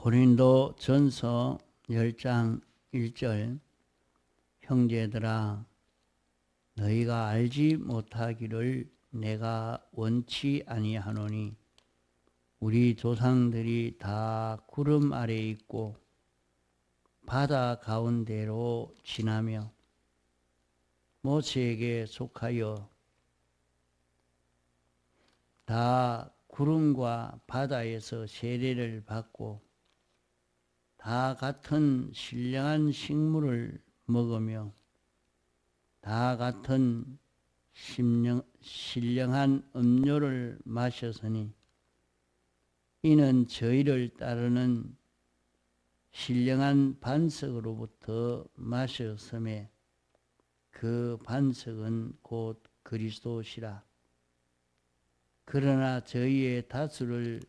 고린도 전서 10장 1절 형제들아 너희가 알지 못하기를 내가 원치 아니하노니 우리 조상들이 다 구름 아래 있고 바다 가운데로 지나며 모세에게 속하여 다 구름과 바다에서 세례를 받고 다 같은 신령한 식물을 먹으며 다 같은 신령한 음료를 마셨으니 이는 저희를 따르는 신령한 반석으로부터 마셨음에 그 반석은 곧 그리스도시라. 그러나 저희의 다수를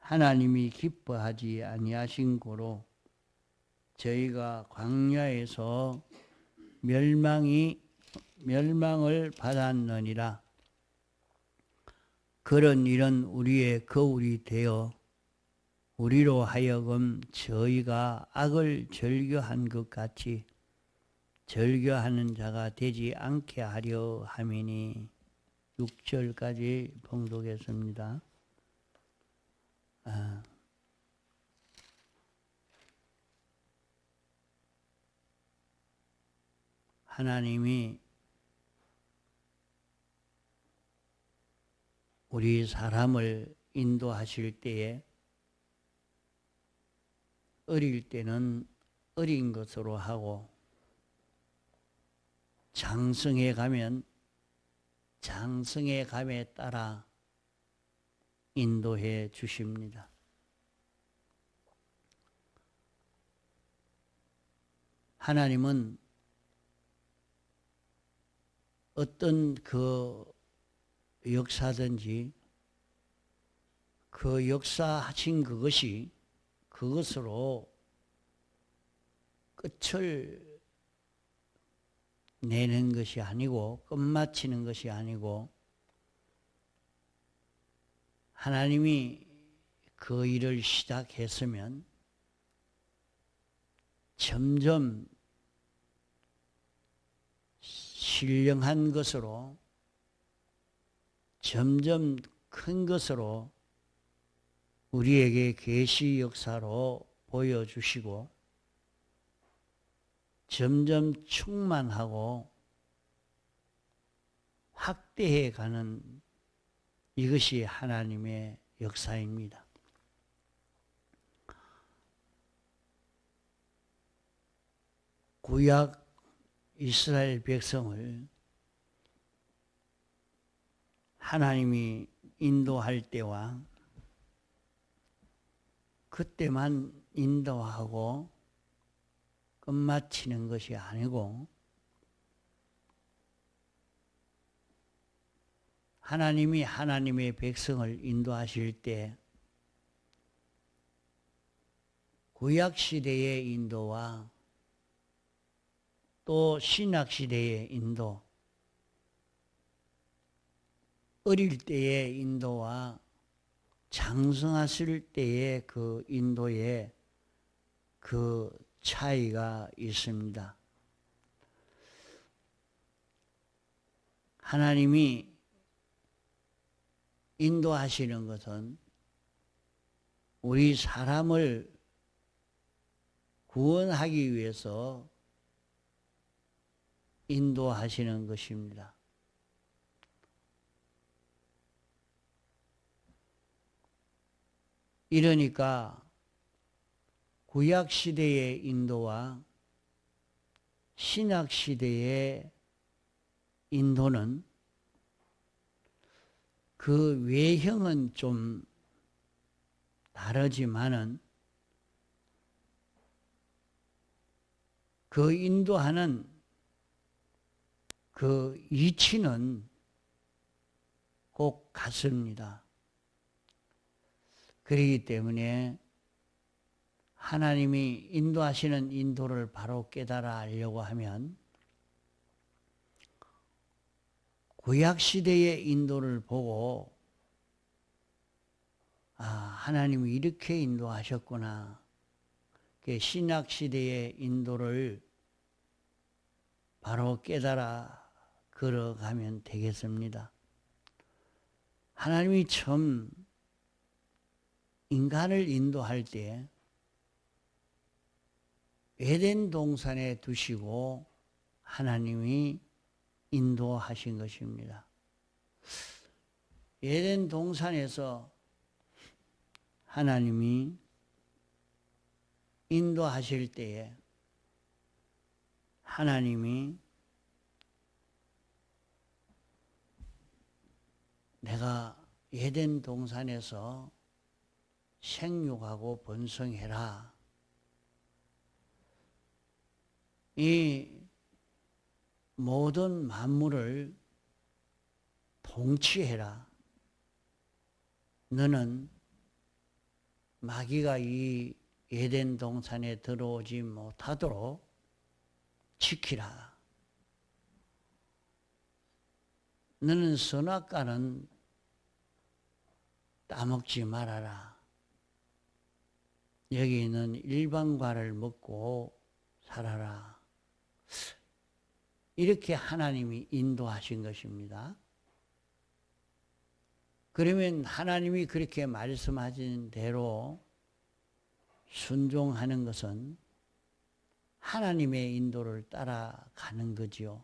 하나님이 기뻐하지 아니하신 고로 저희가 광야에서 멸망을 받았느니라. 그런 일은 우리의 거울이 되어 우리로 하여금 저희가 악을 절교한 것 같이 절교하는 자가 되지 않게 하려 함이니. 6절까지 봉독했습니다. 하나님이 우리 사람을 인도하실 때에 어릴 때는 어린 것으로 하고 장성해 가면 장성의 감에 따라 인도해 주십니다. 하나님은 어떤 그 역사든지 그 역사하신 그것으로 끝을 내는 것이 아니고 끝마치는 것이 아니고 하나님이 그 일을 시작했으면 점점 신령한 것으로 점점 큰 것으로 우리에게 계시 역사로 보여주시고 점점 충만하고 확대해 가는 이것이 하나님의 역사입니다. 구약 이스라엘 백성을 하나님이 인도할 때와 그때만 인도하고 끝마치는 것이 아니고 하나님이 하나님의 백성을 인도하실 때 구약시대의 인도와 또 신약시대의 인도, 어릴 때의 인도와 장성하실 때의 그 인도의 그 차이가 있습니다. 하나님이 인도하시는 것은 우리 사람을 구원하기 위해서 인도하시는 것입니다. 이러니까 구약시대의 인도와 신약시대의 인도는 그 외형은 좀 다르지만은 그 인도하는 그 이치는 꼭 같습니다. 그렇기 때문에 하나님이 인도하시는 인도를 바로 깨달아 알려고 하면 구약시대의 인도를 보고 하나님이 이렇게 인도하셨구나. 신약 시대의 인도를 바로 깨달아 걸어가면 되겠습니다. 하나님이 처음 인간을 인도할 때 에덴 동산에 두시고 하나님이 인도하신 것입니다. 에덴 동산에서 하나님이 인도하실 때에 하나님이 내가 에덴 동산에서 생육하고 번성해라. 이 모든 만물을 통치해라. 너는 마귀가 이 에덴 동산에 들어오지 못하도록 지키라. 너는 선악과는 따먹지 말아라. 여기 있는 일반과를 먹고 살아라. 이렇게 하나님이 인도하신 것입니다. 그러면 하나님이 그렇게 말씀하신 대로 순종하는 것은 하나님의 인도를 따라가는 거지요.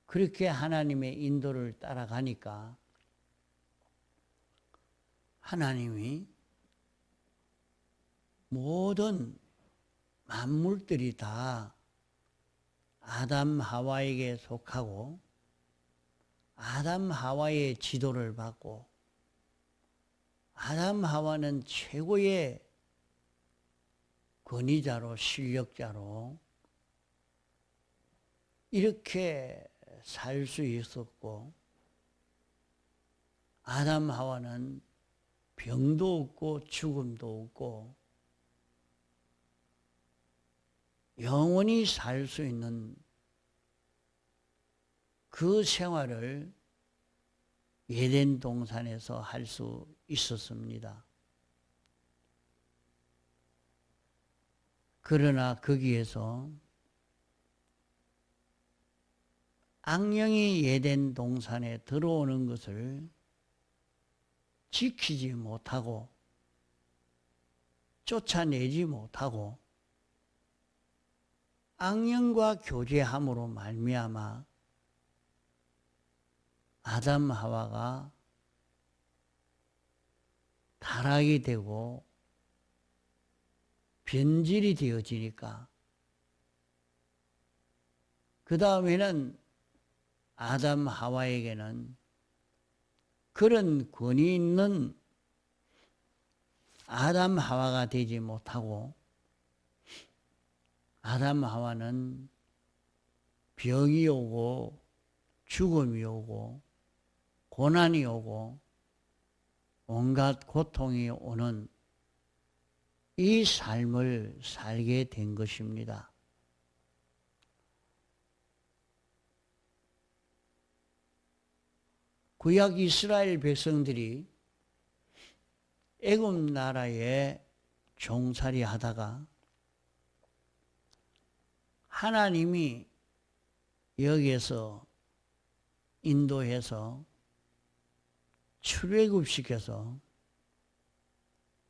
그렇게 하나님의 인도를 따라가니까 하나님이 모든 만물들이 다 아담 하와에게 속하고 아담 하와의 지도를 받고 아담 하와는 최고의 권위자로 실력자로 이렇게 살 수 있었고 아담 하와는 병도 없고 죽음도 없고 영원히 살 수 있는 그 생활을 에덴 동산에서 할 수 있었습니다. 그러나 거기에서 악령이 에덴 동산에 들어오는 것을 지키지 못하고 쫓아내지 못하고 악령과 교제함으로 말미암아 아담 하와가 타락이 되고 변질이 되어지니까 그 다음에는 아담 하와에게는 그런 권위 있는 아담 하와가 되지 못하고 아담 하와는 병이 오고 죽음이 오고 고난이 오고 온갖 고통이 오는 이 삶을 살게 된 것입니다. 구약 이스라엘 백성들이 애굽 나라에 종살이 하다가 하나님이 여기에서 인도해서 출애굽시켜서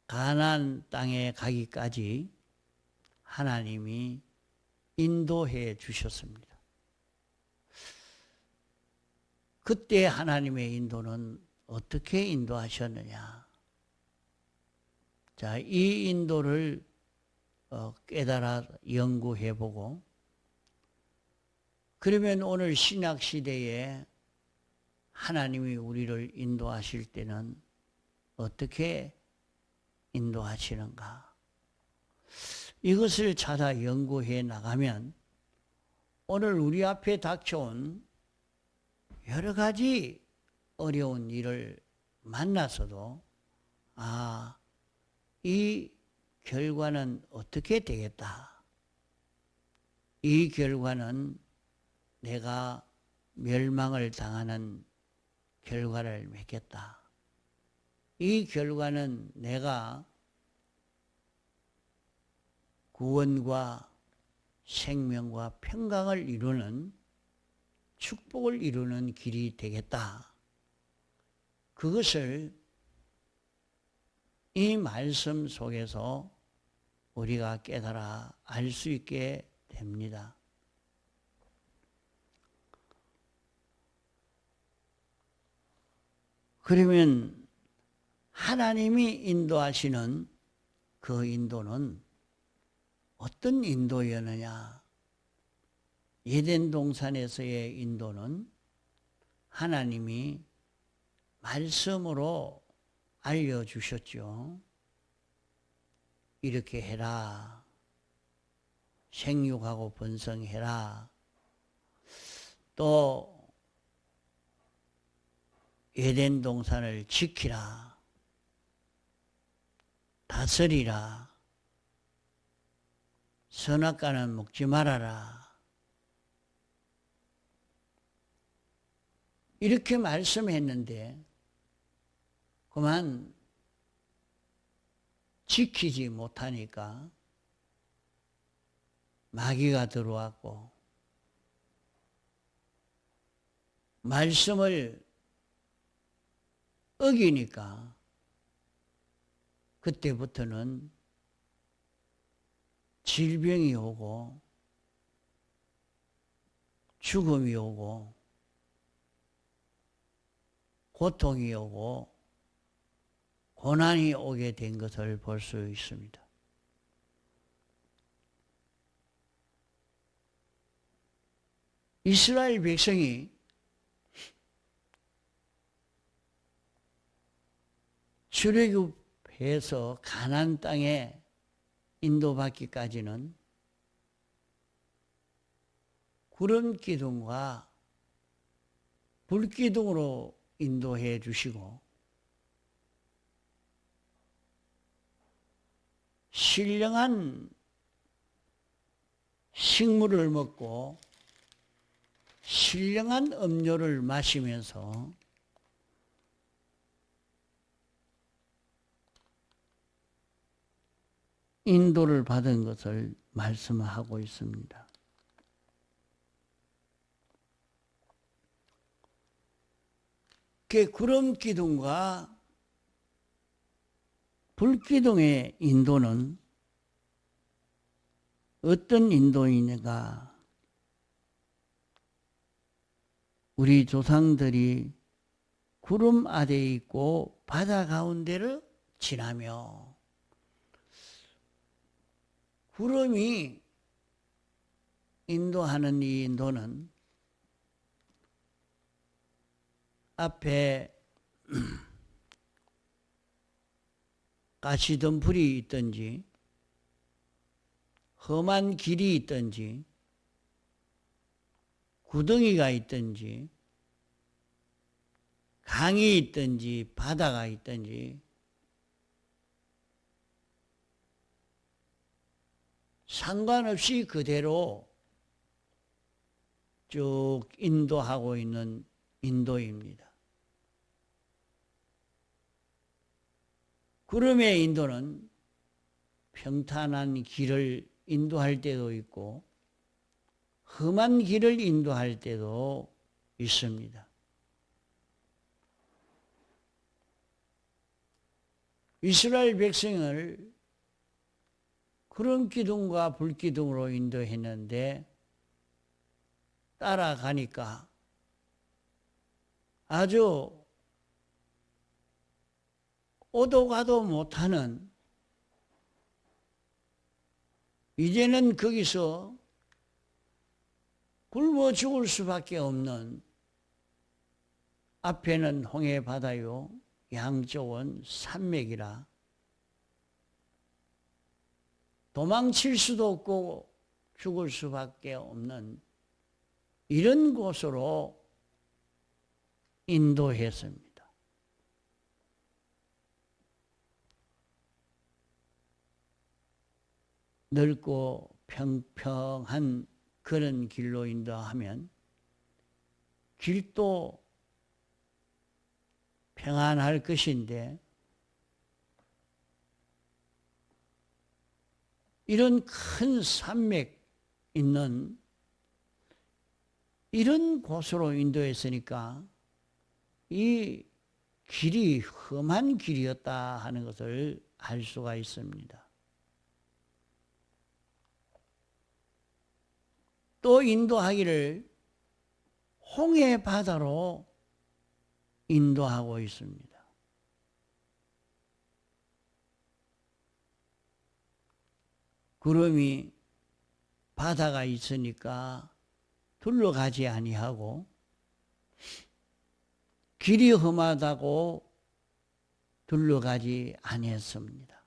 가나안 땅에 가기까지 하나님이 인도해 주셨습니다. 그때 하나님의 인도는 어떻게 인도하셨느냐? 자, 이 인도를 깨달아 연구해보고 그러면 오늘 신약 시대에 하나님이 우리를 인도하실 때는 어떻게 인도하시는가? 이것을 찾아 연구해 나가면 오늘 우리 앞에 닥쳐온 여러 가지 어려운 일을 만나서도 이 결과는 어떻게 되겠다. 이 결과는 내가 멸망을 당하는 결과를 맺겠다. 이 결과는 내가 구원과 생명과 평강을 이루는, 축복을 이루는 길이 되겠다. 그것을 이 말씀 속에서 우리가 깨달아 알 수 있게 됩니다. 그러면 하나님이 인도하시는 그 인도는 어떤 인도였느냐? 에덴 동산에서의 인도는 하나님이 말씀으로 알려주셨죠. 이렇게 해라. 생육하고 번성해라. 또 에덴 동산을 지키라. 다스리라. 선악과는 먹지 말아라. 이렇게 말씀했는데 그만 지키지 못하니까 마귀가 들어왔고 말씀을 어기니까 그때부터는 질병이 오고 죽음이 오고 고통이 오고 고난이 오게 된 것을 볼 수 있습니다. 이스라엘 백성이 출애굽해서 가나안 땅에 인도받기까지는 구름 기둥과 불 기둥으로 인도해 주시고 신령한 식물을 먹고 신령한 음료를 마시면서 인도를 받은 것을 말씀하고 있습니다. 그 구름 기둥과 불 기둥의 인도는 어떤 인도이냐가 우리 조상들이 구름 아래에 있고 바다 가운데를 지나며 구름이 인도하는 이 인도는 앞에 가시덤불이 있든지 험한 길이 있든지 구덩이가 있든지 강이 있든지 바다가 있든지 상관없이 그대로 쭉 인도하고 있는 인도입니다. 구름의 인도는 평탄한 길을 인도할 때도 있고 험한 길을 인도할 때도 있습니다. 이스라엘 백성을 구름 기둥과 불 기둥으로 인도했는데 따라가니까 아주 오도 가도 못하는, 이제는 거기서 굶어 죽을 수밖에 없는, 앞에는 홍해 바다요 양쪽은 산맥이라 도망칠 수도 없고 죽을 수밖에 없는 이런 곳으로 인도했습니다. 넓고 평평한 그런 길로 인도하면 길도 평안할 것인데 이런 큰 산맥 있는 이런 곳으로 인도했으니까 이 길이 험한 길이었다 하는 것을 알 수가 있습니다. 또 인도하기를 홍해 바다로 인도하고 있습니다. 구름이 바다가 있으니까 둘러가지 아니하고 길이 험하다고 둘러가지 아니했습니다.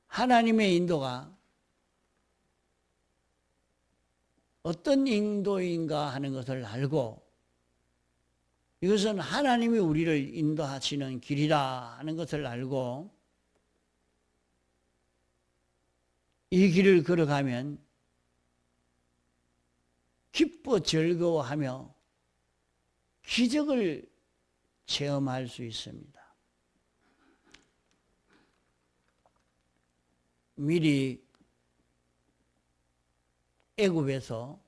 하나님의 인도가 어떤 인도인가 하는 것을 알고 이것은 하나님이 우리를 인도하시는 길이다 하는 것을 알고 이 길을 걸어가면 기뻐 즐거워하며 기적을 체험할 수 있습니다. 미리 애굽에서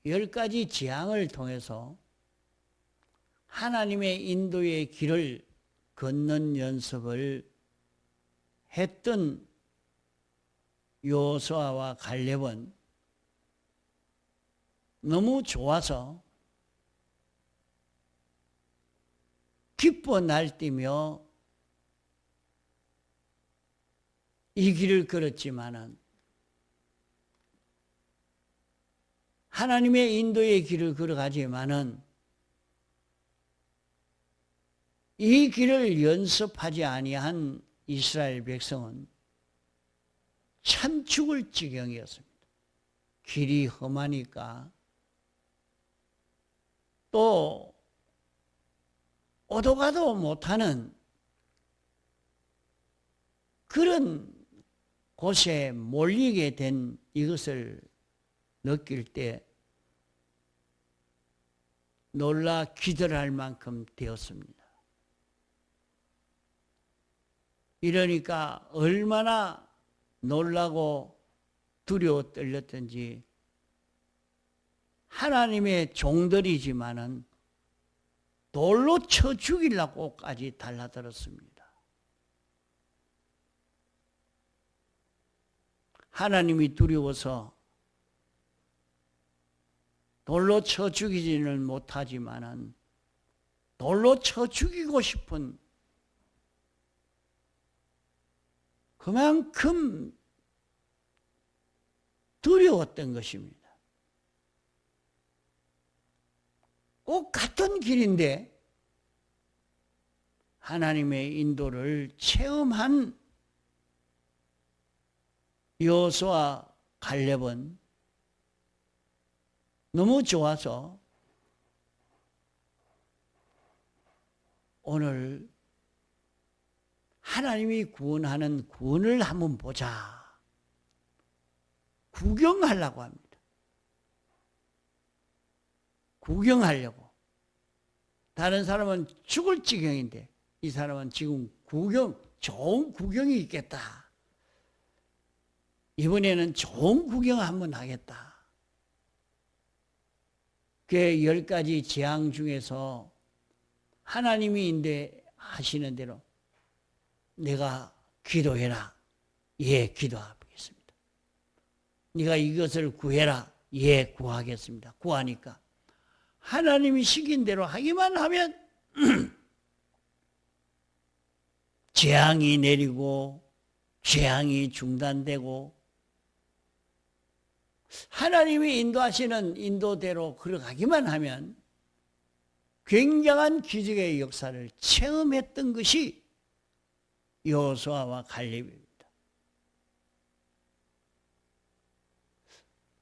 10가지 재앙을 통해서 하나님의 인도의 길을 걷는 연습을 했던 여호수아와 갈렙은 너무 좋아서 기뻐 날뛰며 이 길을 걸었지만은 하나님의 인도의 길을 걸어가지만은 이 길을 연습하지 아니한 이스라엘 백성은 참 죽을 지경이었습니다. 길이 험하니까 또 오도 가도 못하는 그런 곳에 몰리게 된 이것을 느낄 때 놀라 기절할 만큼 되었습니다. 이러니까 얼마나 놀라고 두려워 떨렸던지 하나님의 종들이지만은 돌로 쳐 죽이려고까지 달라들었습니다. 하나님이 두려워서 돌로 쳐 죽이지는 못하지만은 돌로 쳐 죽이고 싶은 그만큼 두려웠던 것입니다. 꼭 같은 길인데 하나님의 인도를 체험한 여호수아 갈렙은 너무 좋아서 오늘 하나님이 구원하는 구원을 한번 보자. 구경하려고 합니다. 구경하려고. 다른 사람은 죽을 지경인데 이 사람은 지금 좋은 구경이 있겠다. 이번에는 좋은 구경을 한번 하겠다. 그 10가지 재앙 중에서 하나님이 인도하시는 대로 내가 기도해라. 예, 기도하겠습니다. 네가 이것을 구해라. 예, 구하겠습니다. 구하니까 하나님이 시킨 대로 하기만 하면 재앙이 내리고 재앙이 중단되고 하나님이 인도하시는 인도대로 걸어가기만 하면 굉장한 기적의 역사를 체험했던 것이 여호수아와 갈렙입니다.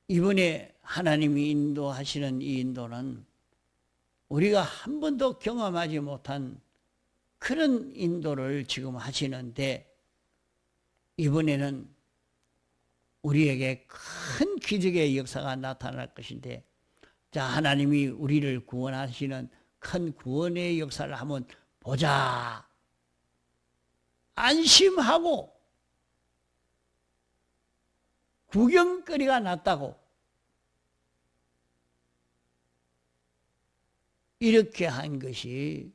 이번에 하나님이 인도하시는 이 인도는 우리가 한 번도 경험하지 못한 그런 인도를 지금 하시는데 이번에는 우리에게 큰 기적의 역사가 나타날 것인데 자, 하나님이 우리를 구원하시는 큰 구원의 역사를 한번 보자. 안심하고 구경거리가 낫다고 이렇게 한 것이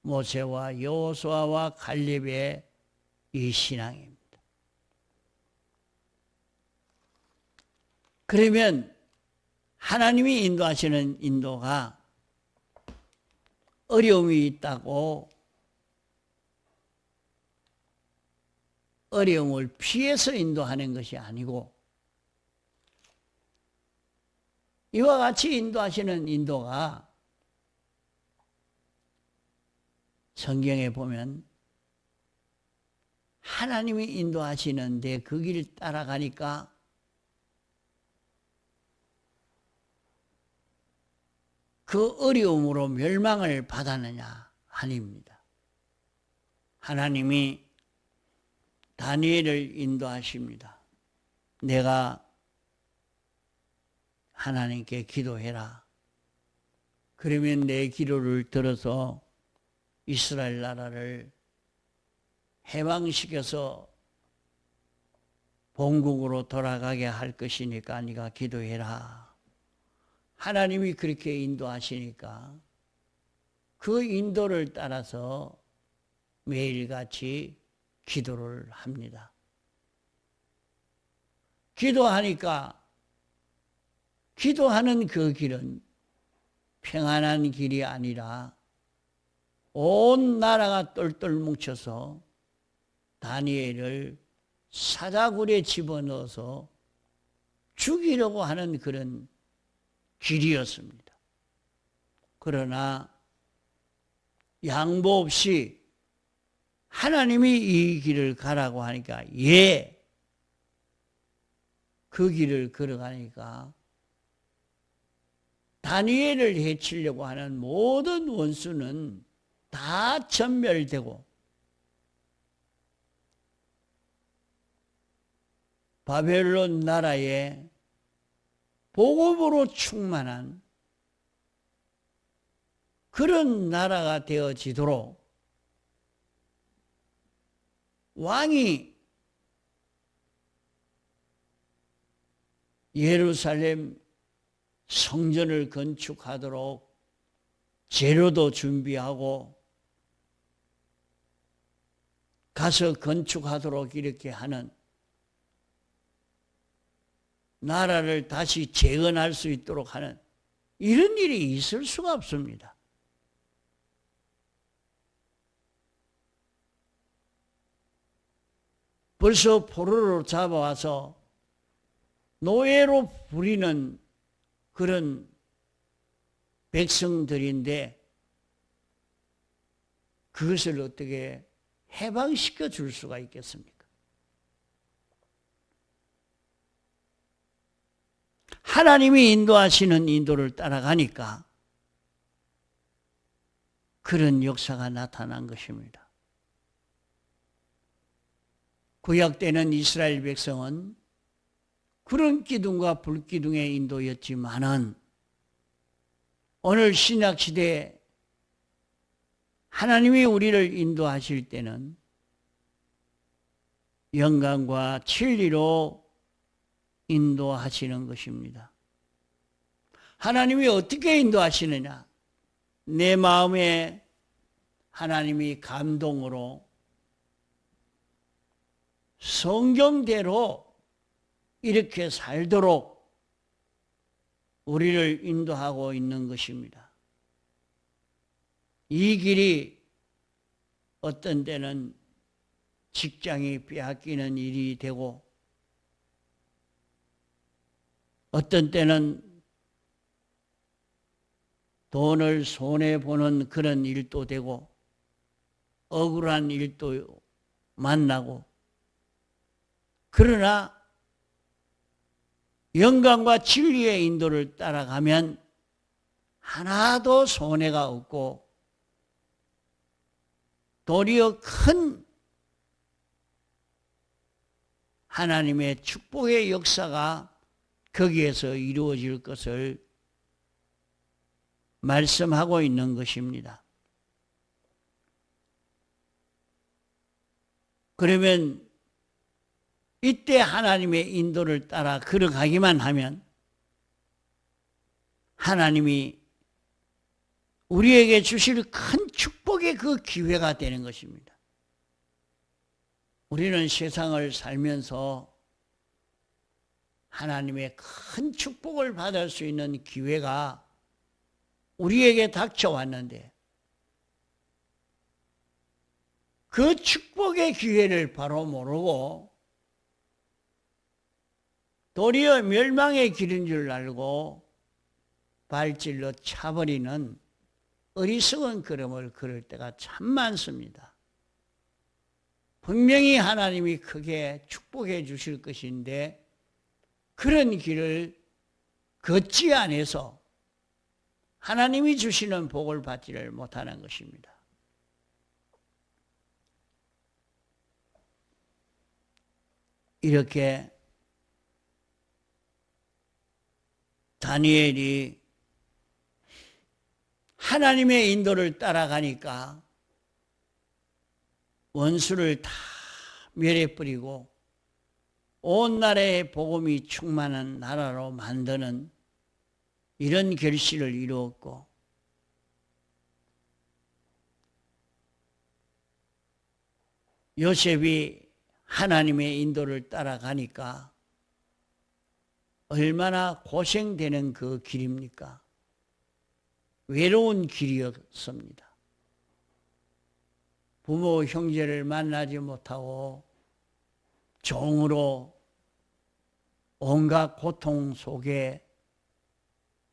모세와 여호수아와 갈렙의 이 신앙입니다. 그러면 하나님이 인도하시는 인도가 어려움이 있다고 어려움을 피해서 인도하는 것이 아니고 이와 같이 인도하시는 인도가 성경에 보면 하나님이 인도하시는데 그 길을 따라가니까 그 어려움으로 멸망을 받았느냐? 아닙니다. 하나님이 다니엘을 인도하십니다. 내가 하나님께 기도해라. 그러면 내 기도를 들어서 이스라엘 나라를 해방시켜서 본국으로 돌아가게 할 것이니까 네가 기도해라. 하나님이 그렇게 인도하시니까 그 인도를 따라서 매일같이 기도를 합니다. 기도하니까 기도하는 그 길은 평안한 길이 아니라 온 나라가 똘똘 뭉쳐서 다니엘을 사자굴에 집어넣어서 죽이려고 하는 그런 길이었습니다. 그러나 양보 없이 하나님이 이 길을 가라고 하니까 그 길을 걸어가니까 다니엘을 해치려고 하는 모든 원수는 다 전멸되고 바벨론 나라에 복음으로 충만한 그런 나라가 되어지도록 왕이 예루살렘 성전을 건축하도록 재료도 준비하고 가서 건축하도록 이렇게 하는 나라를 다시 재건할 수 있도록 하는 이런 일이 있을 수가 없습니다. 벌써 포로로 잡아와서 노예로 부리는 그런 백성들인데 그것을 어떻게 해방시켜 줄 수가 있겠습니까? 하나님이 인도하시는 인도를 따라가니까 그런 역사가 나타난 것입니다. 구약 때는 이스라엘 백성은 그런 기둥과 불기둥의 인도였지만은 오늘 신약 시대에 하나님이 우리를 인도하실 때는 영광과 진리로 인도하시는 것입니다. 하나님이 어떻게 인도하시느냐? 내 마음에 하나님이 감동으로 성경대로 이렇게 살도록 우리를 인도하고 있는 것입니다. 이 길이 어떤 때는 직장이 빼앗기는 일이 되고 어떤 때는 돈을 손해보는 그런 일도 되고 억울한 일도 만나고 그러나 영광과 진리의 인도를 따라가면 하나도 손해가 없고 도리어 큰 하나님의 축복의 역사가 거기에서 이루어질 것을 말씀하고 있는 것입니다. 그러면 이때 하나님의 인도를 따라 걸어가기만 하면 하나님이 우리에게 주실 큰 축복의 그 기회가 되는 것입니다. 우리는 세상을 살면서 하나님의 큰 축복을 받을 수 있는 기회가 우리에게 닥쳐왔는데 그 축복의 기회를 바로 모르고 도리어 멸망의 길인 줄 알고 발질로 차버리는 어리석은 걸음을 걸을 때가 참 많습니다. 분명히 하나님이 크게 축복해 주실 것인데 그런 길을 걷지 않아서 하나님이 주시는 복을 받지를 못하는 것입니다. 이렇게 다니엘이 하나님의 인도를 따라가니까 원수를 다 멸해버리고 온 나라에 복음이 충만한 나라로 만드는 이런 결실을 이루었고 요셉이 하나님의 인도를 따라가니까 얼마나 고생되는 그 길입니까? 외로운 길이었습니다. 부모, 형제를 만나지 못하고 종으로 온갖 고통 속에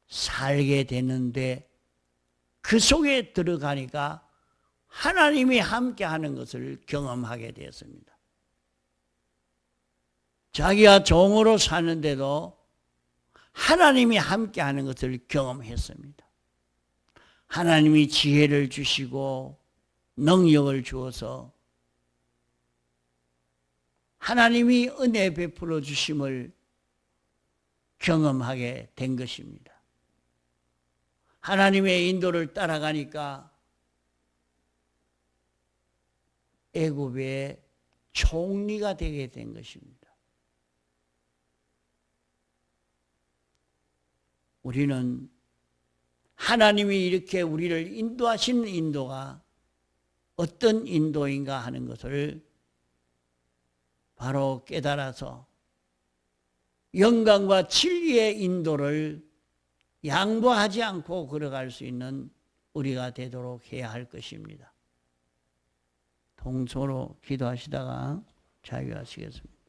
살게 되는데 그 속에 들어가니까 하나님이 함께하는 것을 경험하게 되었습니다. 자기가 종으로 사는데도 하나님이 함께하는 것을 경험했습니다. 하나님이 지혜를 주시고 능력을 주어서 하나님이 은혜 베풀어 주심을 경험하게 된 것입니다. 하나님의 인도를 따라가니까 애굽의 총리가 되게 된 것입니다. 우리는 하나님이 이렇게 우리를 인도하시는 인도가 어떤 인도인가 하는 것을 바로 깨달아서 영광과 진리의 인도를 양보하지 않고 걸어갈 수 있는 우리가 되도록 해야 할 것입니다. 동서로 기도하시다가 자유하시겠습니다.